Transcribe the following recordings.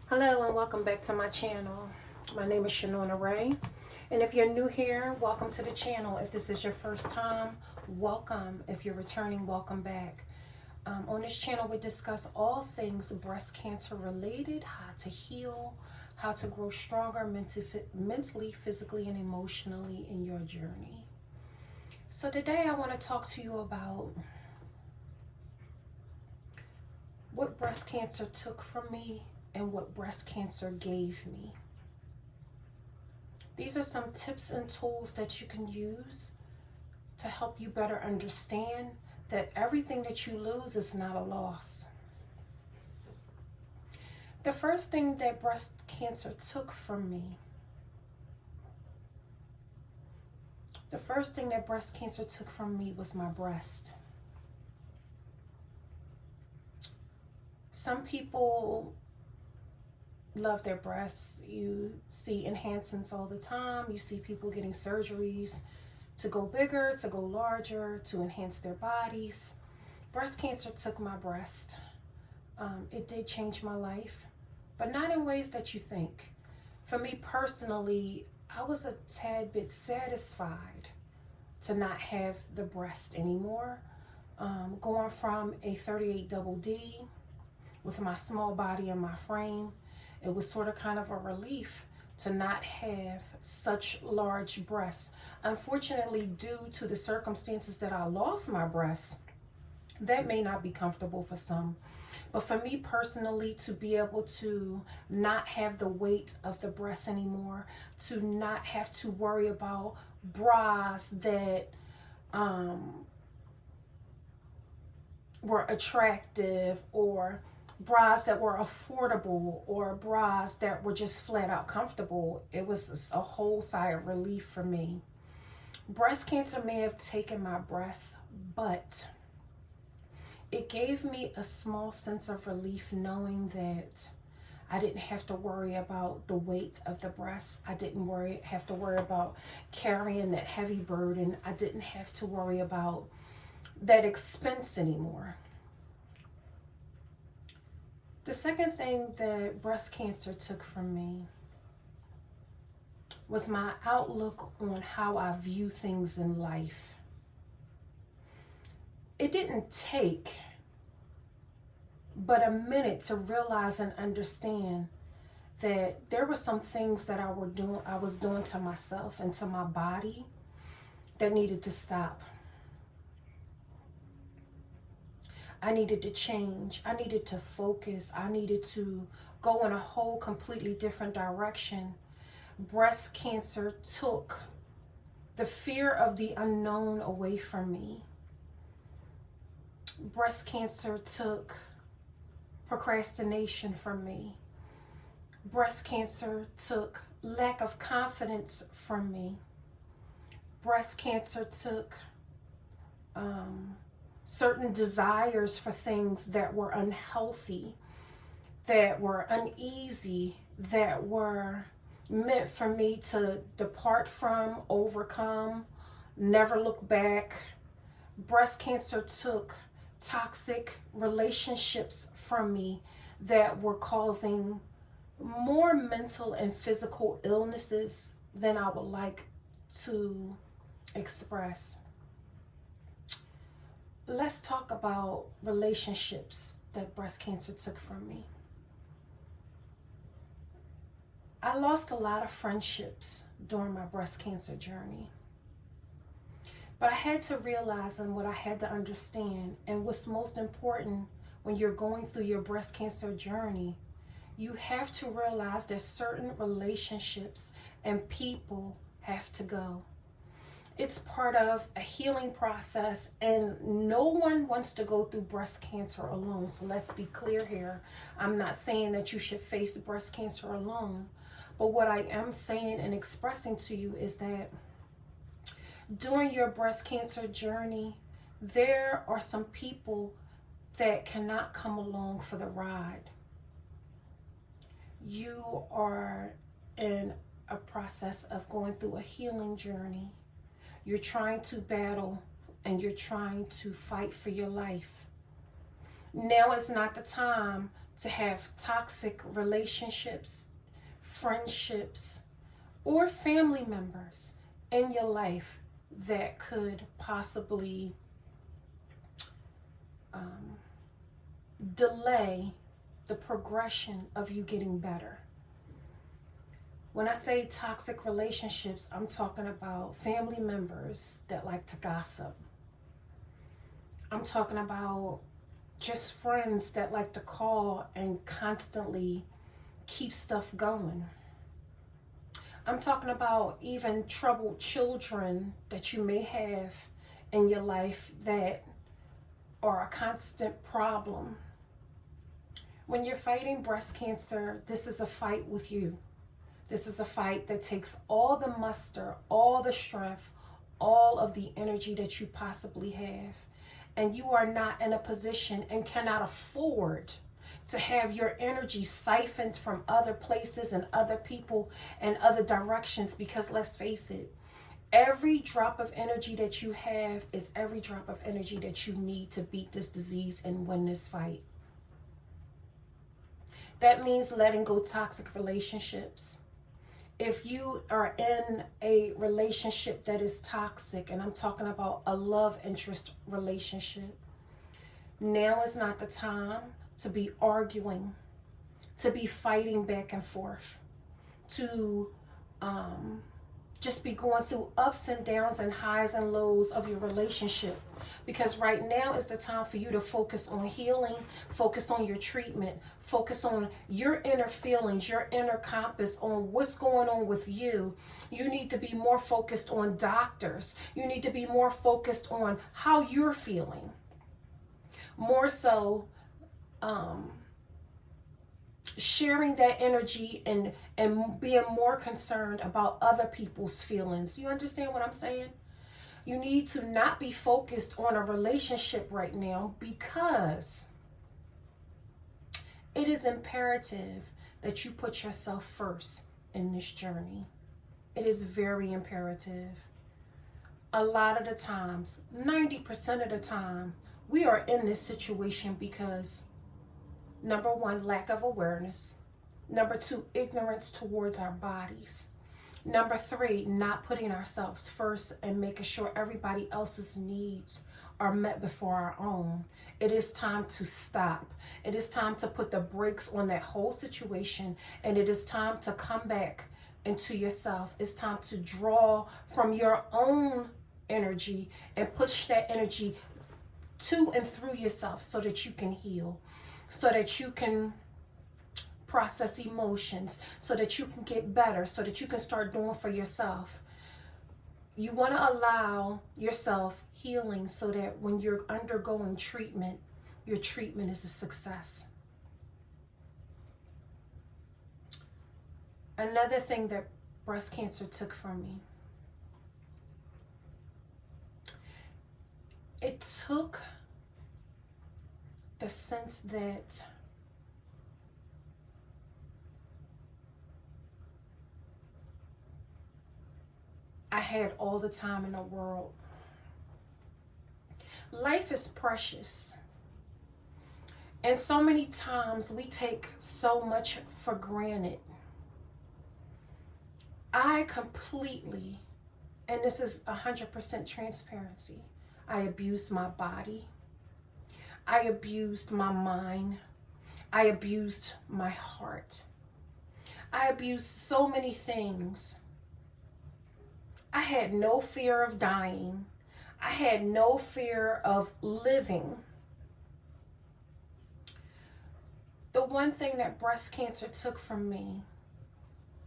Hello and welcome back to my channel. My name is Shanona Ray, and if you're new here, welcome to the channel. If this is your first time, welcome. If you're returning, welcome back. On this channel, we discuss all things breast cancer related, how to heal, how to grow stronger mentally, physically, and emotionally in your journey. So today I want to talk to you about what breast cancer took from me and what breast cancer gave me. These are some tips and tools that you can use to help you better understand that everything that you lose is not a loss. The first thing that breast cancer took from me, was my breast. Some people love their breasts. You see enhancements all the time. You see people getting surgeries to go bigger, to go larger, to enhance their bodies. Breast cancer took my breast. It did change my life, but not in ways that you think. For me personally, I was a tad bit satisfied to not have the breast anymore. Going from a 38 double D with my small body and my frame, it was sort of kind of a relief to not have such large breasts. Unfortunately, due to the circumstances that I lost my breasts, that may not be comfortable for some. But for me personally, to be able to not have the weight of the breast anymore, to not have to worry about bras that were attractive, or bras that were affordable, or bras that were just flat out comfortable, it was a whole sigh of relief for me. Breast cancer may have taken my breasts, but it gave me a small sense of relief knowing that I didn't have to worry about the weight of the breasts. I didn't have to worry about carrying that heavy burden. I didn't have to worry about that expense anymore. The second thing that breast cancer took from me was my outlook on how I view things in life. It didn't take but a minute to realize and understand that there were some things that I was doing to myself and to my body that needed to stop. I needed to change. I needed to focus. I needed to go in a whole completely different direction. Breast cancer took the fear of the unknown away from me. Breast cancer took procrastination from me. Breast cancer took lack of confidence from me. Breast cancer took certain desires for things that were unhealthy, that were uneasy, that were meant for me to depart from, overcome, never look back. Breast cancer took toxic relationships from me that were causing more mental and physical illnesses than I would like to express. Let's talk about relationships that breast cancer took from me. I lost a lot of friendships during my breast cancer journey. But I had to realize, and what I had to understand, and what's most important when you're going through your breast cancer journey, you have to realize that certain relationships and people have to go. It's part of a healing process, and no one wants to go through breast cancer alone. So let's be clear here. I'm not saying that you should face breast cancer alone, but what I am saying and expressing to you is that during your breast cancer journey, there are some people that cannot come along for the ride. You are in a process of going through a healing journey. You're trying to battle and you're trying to fight for your life. Now is not the time to have toxic relationships, friendships, or family members in your life that could possibly delay the progression of you getting better. When I say toxic relationships, I'm talking about family members that like to gossip. I'm talking about just friends that like to call and constantly keep stuff going. I'm talking about even troubled children that you may have in your life that are a constant problem. When you're fighting breast cancer, this is a fight with you. This is a fight that takes all the muster, all the strength, all of the energy that you possibly have. And you are not in a position and cannot afford to have your energy siphoned from other places and other people and other directions, because let's face it, every drop of energy that you have is every drop of energy that you need to beat this disease and win this fight. That means letting go toxic relationships. If you are in a relationship that is toxic, and I'm talking about a love interest relationship, now is not the time to be arguing, to be fighting back and forth, to just be going through ups and downs and highs and lows of your relationship. Because right now is the time for you to focus on healing, focus on your treatment, focus on your inner feelings, your inner compass, on what's going on with you. You need to be more focused on doctors. You need to be more focused on how you're feeling. More so, sharing that energy and being more concerned about other people's feelings. You understand what I'm saying? You need to not be focused on a relationship right now, because it is imperative that you put yourself first in this journey. It is very imperative. A lot of the times, 90% of the time, we are in this situation because, number one, lack of awareness. Number two, ignorance towards our bodies. Number three, not putting ourselves first and making sure everybody else's needs are met before our own. It is time to stop. It is time to put the brakes on that whole situation, and it is time to come back into yourself. It's time to draw from your own energy and push that energy to and through yourself so that you can heal, so that you can process emotions, so that you can get better, so that you can start doing for yourself. You want to allow yourself healing so that when you're undergoing treatment, your treatment is a success. Another thing that breast cancer took from me, it took the sense that I had all the time in the world. Life is precious. And so many times we take so much for granted. I completely, and this is 100% transparency, I abused my body. I abused my mind. I abused my heart. I abused so many things. I had no fear of dying. I had no fear of living. The one thing that breast cancer took from me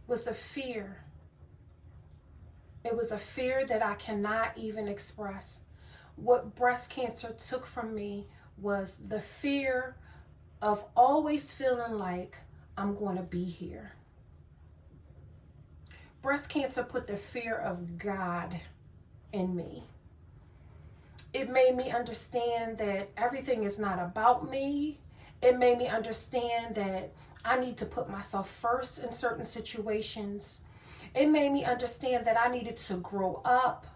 was the fear. It was a fear that I cannot even express. What breast cancer took from me was the fear of always feeling like I'm going to be here. Breast cancer put the fear of God in me. It made me understand that everything is not about me. It made me understand that I need to put myself first in certain situations. It made me understand that I needed to grow up.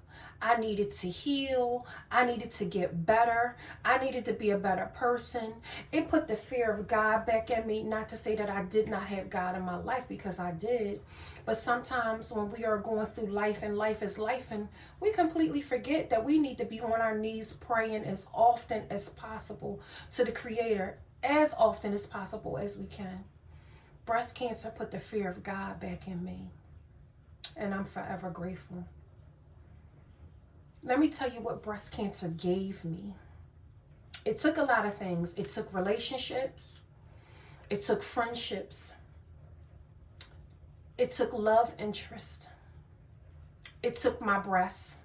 I needed to heal. I needed to get better. I needed to be a better person. It put the fear of God back in me. Not to say that I did not have God in my life, because I did. But sometimes when we are going through life and life is life, and we completely forget that we need to be on our knees praying as often as possible to the Creator, as often as possible as we can. Breast cancer put the fear of God back in me, and I'm forever grateful. Let me tell you what breast cancer gave me. It took a lot of things. It took relationships. It took friendships. It took love interest. It took my breasts.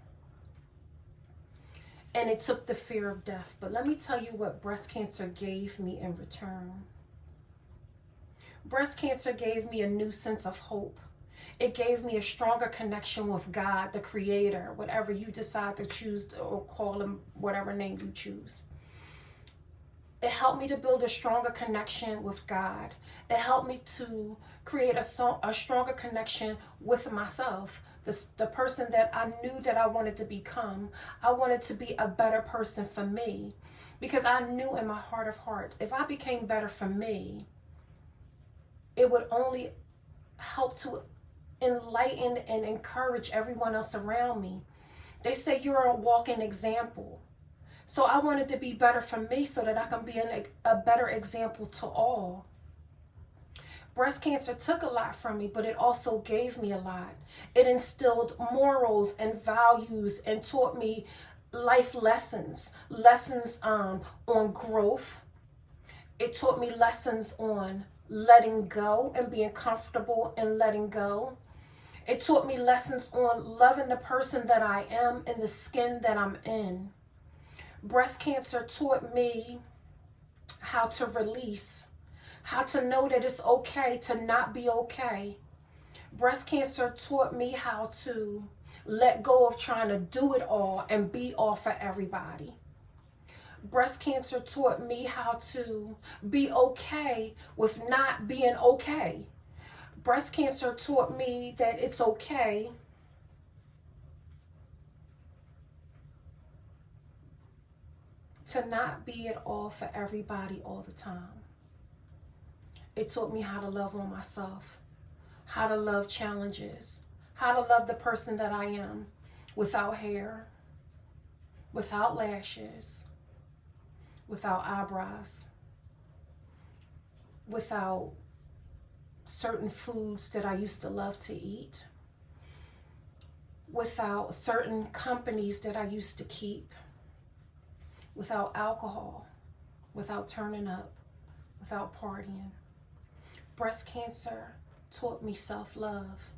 And it took the fear of death. But let me tell you what breast cancer gave me in return. Breast cancer gave me a new sense of hope. It gave me a stronger connection with God, the Creator, whatever you decide to choose, or call Him whatever name you choose. It helped me to build a stronger connection with God. It helped me to create a stronger connection with myself, the person that I knew that I wanted to become. I wanted to be a better person for me, because I knew in my heart of hearts, if I became better for me, it would only help to enlighten and encourage everyone else around me. They say you're a walking example. So I wanted to be better for me so that I can be a better example to all. Breast cancer took a lot from me, but it also gave me a lot. It instilled morals and values and taught me life lessons on growth. It taught me lessons on letting go and being comfortable in letting go. It taught me lessons on loving the person that I am and the skin that I'm in. Breast cancer taught me how to release, how to know that it's okay to not be okay. Breast cancer taught me how to let go of trying to do it all and be all for everybody. Breast cancer taught me how to be okay with not being okay. Breast cancer taught me that it's okay to not be it all for everybody all the time. It taught me how to love on myself, how to love challenges, how to love the person that I am, without hair, without lashes, without eyebrows, without certain foods that I used to love to eat, without certain companies that I used to keep, without alcohol, without turning up, without partying. Breast cancer taught me self-love,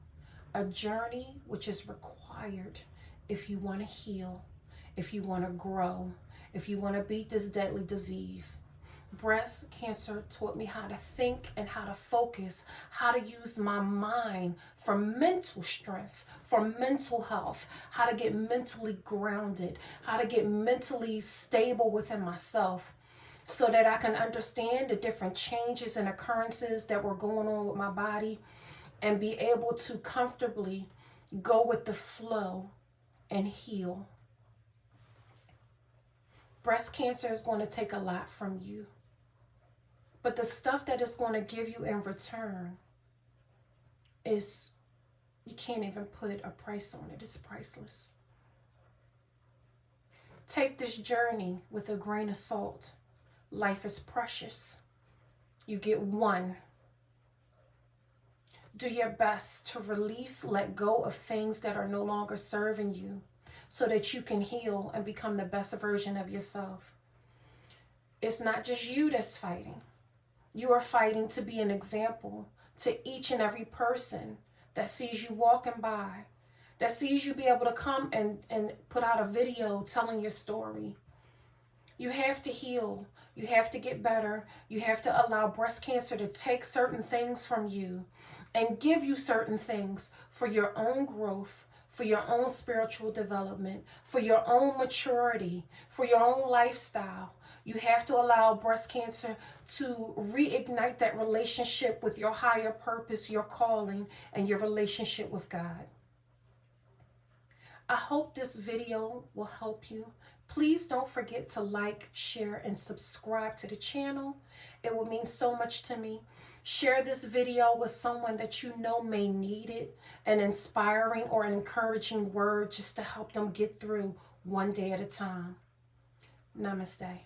a journey which is required if you want to heal, if you want to grow, if you want to beat this deadly disease. Breast cancer taught me how to think and how to focus, how to use my mind for mental strength, for mental health, how to get mentally grounded, how to get mentally stable within myself, so that I can understand the different changes and occurrences that were going on with my body and be able to comfortably go with the flow and heal. Breast cancer is going to take a lot from you. But the stuff that it's going to give you in return is, you can't even put a price on it. It's priceless. Take this journey with a grain of salt. Life is precious. You get one. Do your best to release, let go of things that are no longer serving you, so that you can heal and become the best version of yourself. It's not just you that's fighting. You are fighting to be an example to each and every person that sees you walking by, that sees you be able to come and put out a video telling your story. You have to heal. You have to get better. You have to allow breast cancer to take certain things from you and give you certain things for your own growth, for your own spiritual development, for your own maturity, for your own lifestyle. You have to allow breast cancer to reignite that relationship with your higher purpose, your calling, and your relationship with God. I hope this video will help you. Please don't forget to like, share, and subscribe to the channel. It will mean so much to me. Share this video with someone that you know may need it, an inspiring or an encouraging word just to help them get through one day at a time. Namaste.